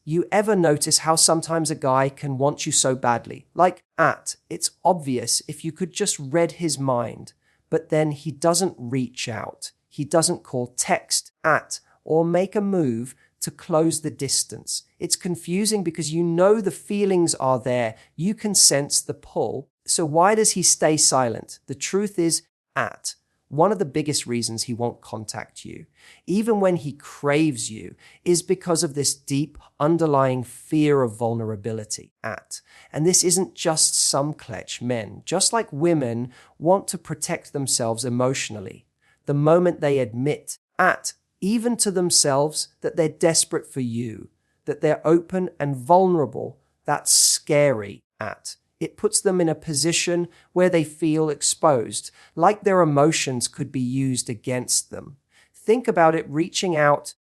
You ever notice how sometimes a guy can want you so badly? It's obvious if you could just read his mind, but then he doesn't reach out. He doesn't call, text, or make a move to close the distance. It's confusing because you know the feelings are there. You can sense the pull. So why does he stay silent? The truth is, one of the biggest reasons he won't contact you, even when he craves you, is because of this deep underlying fear of vulnerability. And this isn't just some clutch. Men, just like women, want to protect themselves emotionally. The moment they admit, even to themselves, that they're desperate for you, that they're open and vulnerable, that's scary. It puts them in a position where they feel exposed, like their emotions could be used against them. Think about it: reaching out,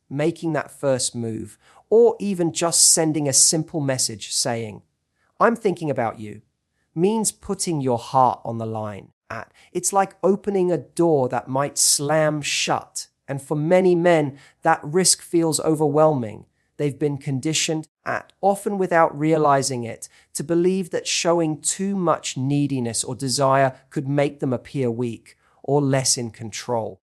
making that first move, or even just sending a simple message saying, "I'm thinking about you," means putting your heart on the line. It's like opening a door that might slam shut. And for many men, that risk feels overwhelming. They've been conditioned, often without realizing it, to believe that showing too much neediness or desire could make them appear weak or less in control.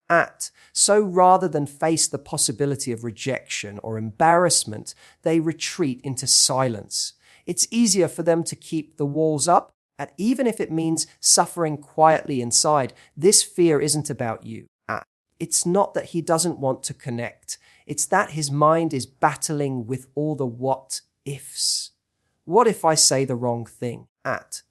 So rather than face the possibility of rejection or embarrassment, they retreat into silence. It's easier for them to keep the walls up, and even if it means suffering quietly inside. This fear isn't about you. It's not that he doesn't want to connect. It's that his mind is battling with all the what ifs. What if I say the wrong thing?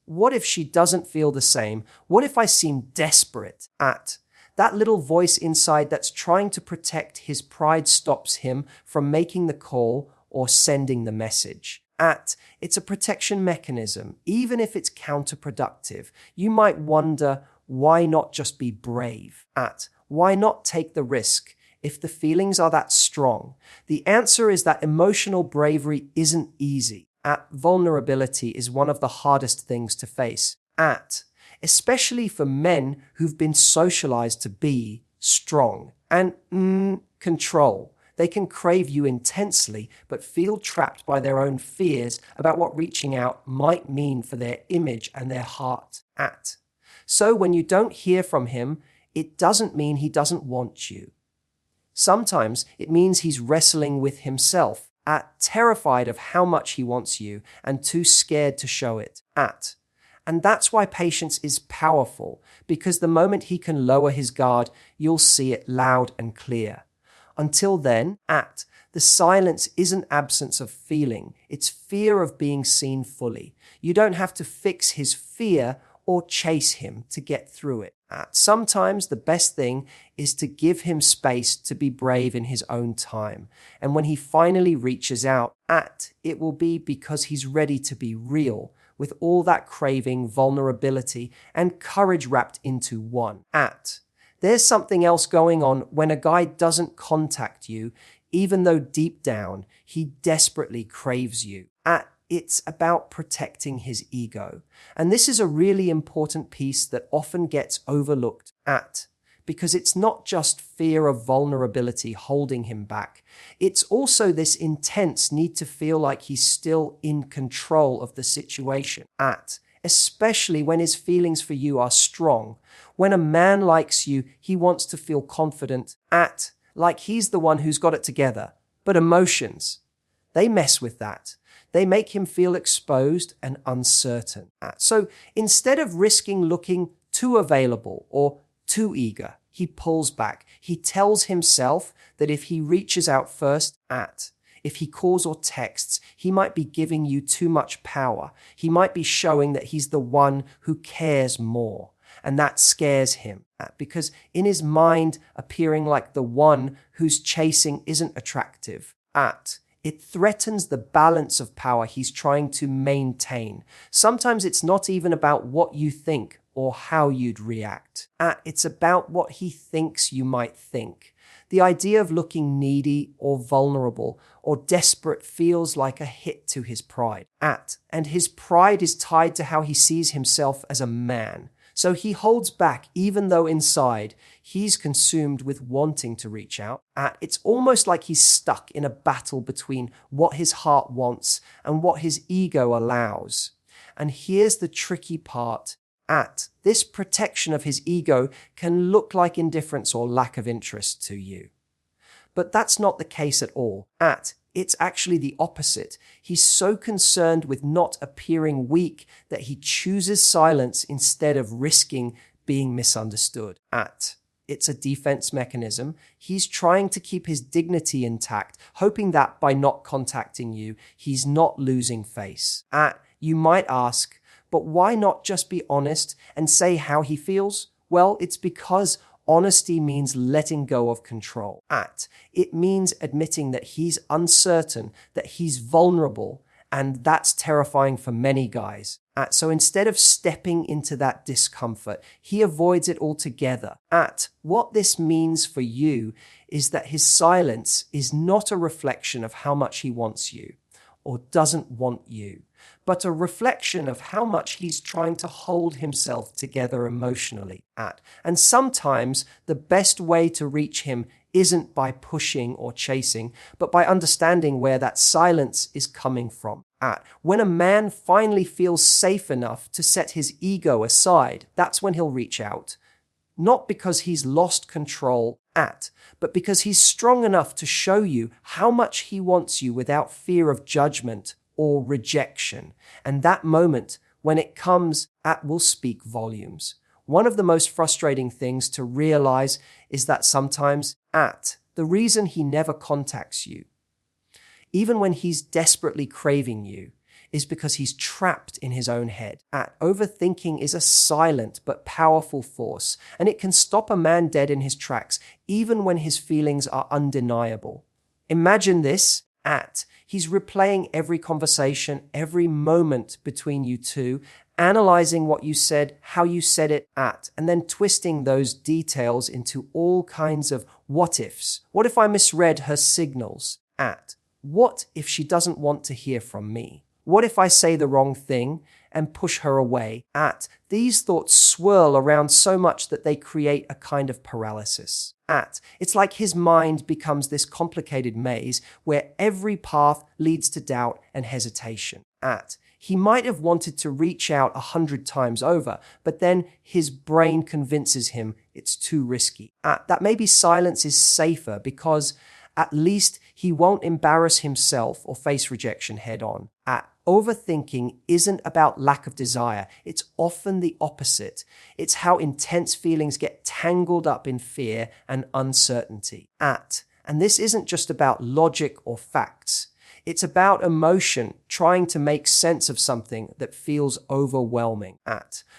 What if she doesn't feel the same? What if I seem desperate? That little voice inside that's trying to protect his pride stops him from making the call or sending the message. It's a protection mechanism, even if it's counterproductive. You might wonder, why not just be brave? Why not take the risk if the feelings are that strong? The answer is that emotional bravery isn't easy. Vulnerability is one of the hardest things to face. Especially for men who've been socialized to be strong and control. They can crave you intensely, but feel trapped by their own fears about what reaching out might mean for their image and their heart. So when you don't hear from him, it doesn't mean he doesn't want you. Sometimes it means he's wrestling with himself, terrified of how much he wants you and too scared to show it. And that's why patience is powerful, because the moment he can lower his guard, you'll see it loud and clear. Until then, the silence isn't absence of feeling, it's fear of being seen fully. You don't have to fix his fear or chase him to get through it. Sometimes the best thing is to give him space to be brave in his own time. And when he finally reaches out, it will be because he's ready to be real, with all that craving, vulnerability, and courage wrapped into one. There's something else going on when a guy doesn't contact you, even though deep down he desperately craves you. It's about protecting his ego. And this is a really important piece that often gets overlooked, because it's not just fear of vulnerability holding him back. It's also this intense need to feel like he's still in control of the situation, especially when his feelings for you are strong. When a man likes you, he wants to feel confident, like he's the one who's got it together. But emotions, they mess with that. They make him feel exposed and uncertain. So instead of risking looking too available or too eager, he pulls back. He tells himself that if he reaches out first, if he calls or texts, he might be giving you too much power. He might be showing that he's the one who cares more. And that scares him, because in his mind, appearing like the one who's chasing isn't attractive. It threatens the balance of power he's trying to maintain. Sometimes it's not even about what you think or how you'd react. It's about what he thinks you might think. The idea of looking needy or vulnerable or desperate feels like a hit to his pride. And his pride is tied to how he sees himself as a man. So he holds back even though inside he's consumed with wanting to reach out. It's almost like he's stuck in a battle between what his heart wants and what his ego allows. And here's the tricky part. This protection of his ego can look like indifference or lack of interest to you. But that's not the case at all. It's actually the opposite. He's so concerned with not appearing weak that he chooses silence instead of risking being misunderstood. It's a defense mechanism. He's trying to keep his dignity intact, hoping that by not contacting you, he's not losing face. You might ask, but why not just be honest and say how he feels? Well, it's because honesty means letting go of control. It means admitting that he's uncertain, that he's vulnerable, and that's terrifying for many guys. So instead of stepping into that discomfort, he avoids it altogether. What this means for you is that his silence is not a reflection of how much he wants you or doesn't want you, but a reflection of how much he's trying to hold himself together emotionally. And sometimes the best way to reach him isn't by pushing or chasing, but by understanding where that silence is coming from. When a man finally feels safe enough to set his ego aside, that's when he'll reach out. Not because he's lost control, but because he's strong enough to show you how much he wants you without fear of judgment or rejection. And that moment, when it comes, will speak volumes. One of the most frustrating things to realize is that sometimes, the reason he never contacts you, even when he's desperately craving you, is because he's trapped in his own head. Overthinking is a silent but powerful force, and it can stop a man dead in his tracks, even when his feelings are undeniable. Imagine this. He's replaying every conversation, every moment between you two, analyzing what you said, how you said it, and then twisting those details into all kinds of what ifs. What if I misread her signals? What if she doesn't want to hear from me? What if I say the wrong thing and push her away? These thoughts swirl around so much that they create a kind of paralysis. It's like his mind becomes this complicated maze where every path leads to doubt and hesitation. He might have wanted to reach out 100 times over, but then his brain convinces him it's too risky. That maybe silence is safer because at least he won't embarrass himself or face rejection head on. Overthinking isn't about lack of desire. It's often the opposite. It's how intense feelings get tangled up in fear and uncertainty. And this isn't just about logic or facts. It's about emotion trying to make sense of something that feels overwhelming.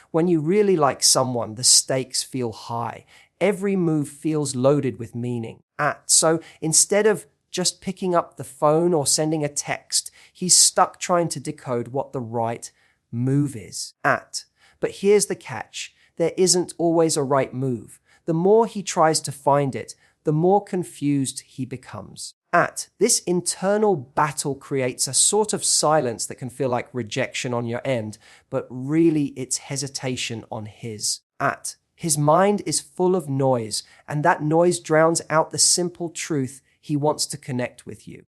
When you really like someone, the stakes feel high. Every move feels loaded with meaning. So instead of just picking up the phone or sending a text, he's stuck trying to decode what the right move is. But here's the catch. There isn't always a right move. The more he tries to find it, the more confused he becomes. This internal battle creates a sort of silence that can feel like rejection on your end, but really it's hesitation on his. His mind is full of noise, and that noise drowns out the simple truth he wants to connect with you.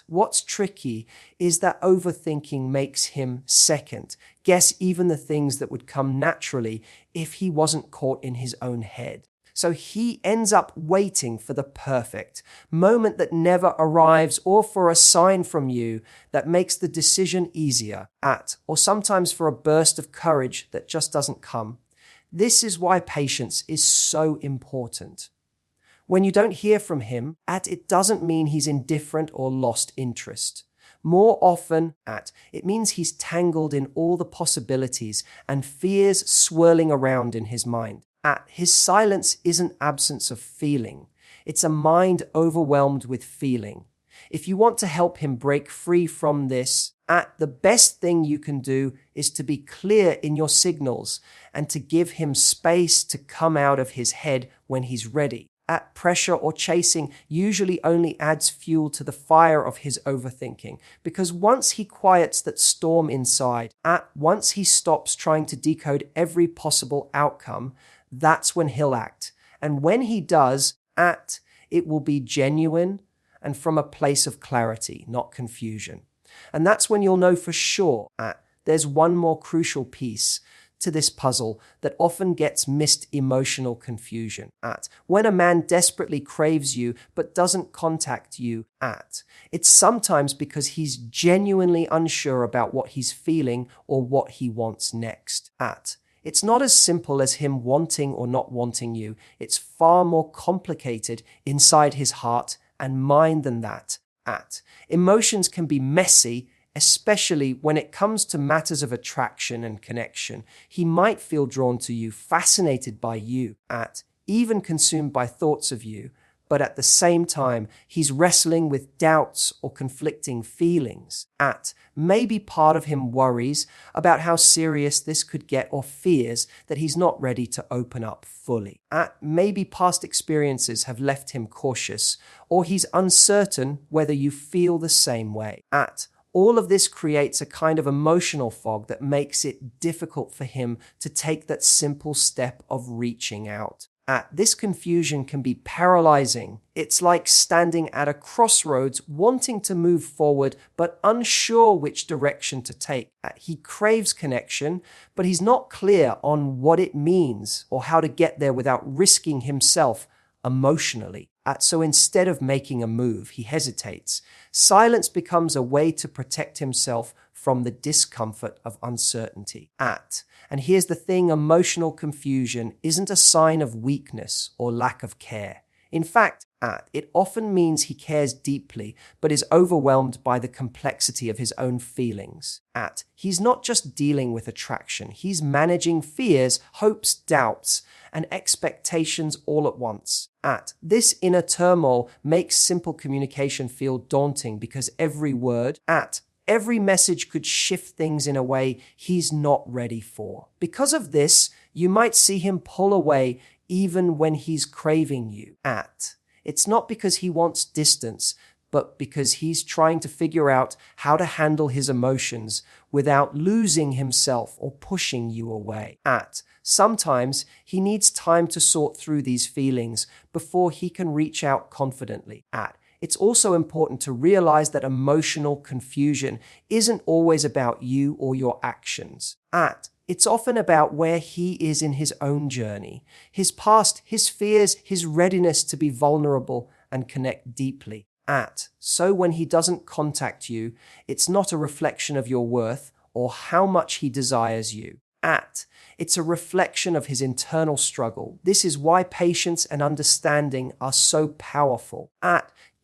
What's tricky is that overthinking makes him second guess even the things that would come naturally if he wasn't caught in his own head. So he ends up waiting for the perfect moment that never arrives, or for a sign from you that makes the decision easier, or sometimes for a burst of courage that just doesn't come. This is why patience is so important. When you don't hear from him, it doesn't mean he's indifferent or lost interest. More often, it means he's tangled in all the possibilities and fears swirling around in his mind. His silence isn't absence of feeling. It's a mind overwhelmed with feeling. If you want to help him break free from this, the best thing you can do is to be clear in your signals and to give him space to come out of his head when he's ready. At pressure or chasing usually only adds fuel to the fire of his overthinking, because once he quiets that storm inside, once he stops trying to decode every possible outcome, that's when he'll act. And when he does act, it will be genuine and from a place of clarity, not confusion. And that's when you'll know for sure there's one more crucial piece to this puzzle that often gets missed: emotional confusion. When a man desperately craves you but doesn't contact you, it's sometimes because he's genuinely unsure about what he's feeling or what he wants next. It's not as simple as him wanting or not wanting you. It's far more complicated inside his heart and mind than that. Emotions can be messy, especially when it comes to matters of attraction and connection. He might feel drawn to you, fascinated by you, even consumed by thoughts of you, but at the same time, he's wrestling with doubts or conflicting feelings. Maybe part of him worries about how serious this could get or fears that he's not ready to open up fully. Maybe past experiences have left him cautious, or he's uncertain whether you feel the same way. All of this creates a kind of emotional fog that makes it difficult for him to take that simple step of reaching out. This confusion can be paralyzing. It's like standing at a crossroads, wanting to move forward, but unsure which direction to take. He craves connection, but he's not clear on what it means or how to get there without risking himself emotionally. So instead of making a move, he hesitates. Silence becomes a way to protect himself from the discomfort of uncertainty. And here's the thing: emotional confusion isn't a sign of weakness or lack of care. In fact, it often means he cares deeply, but is overwhelmed by the complexity of his own feelings. He's not just dealing with attraction, he's managing fears, hopes, doubts, and expectations all at once. This inner turmoil makes simple communication feel daunting because every word, every message could shift things in a way he's not ready for. Because of this, you might see him pull away even when he's craving you. It's not because he wants distance, but because he's trying to figure out how to handle his emotions without losing himself or pushing you away. Sometimes he needs time to sort through these feelings before he can reach out confidently. It's also important to realize that emotional confusion isn't always about you or your actions. It's often about where he is in his own journey, his past, his fears, his readiness to be vulnerable and connect deeply. So when he doesn't contact you, it's not a reflection of your worth or how much he desires you. It's a reflection of his internal struggle. This is why patience and understanding are so powerful.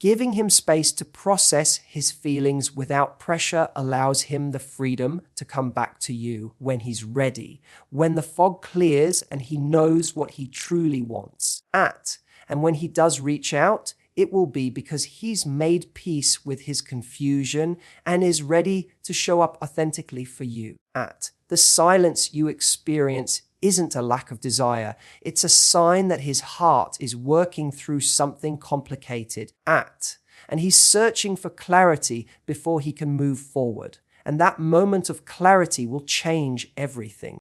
Giving him space to process his feelings without pressure allows him the freedom to come back to you when he's ready, when the fog clears and he knows what he truly wants. And when he does reach out, it will be because he's made peace with his confusion and is ready to show up authentically for you. The silence you experience isn't a lack of desire. It's a sign that his heart is working through something complicated. And he's searching for clarity before he can move forward. And that moment of clarity will change everything.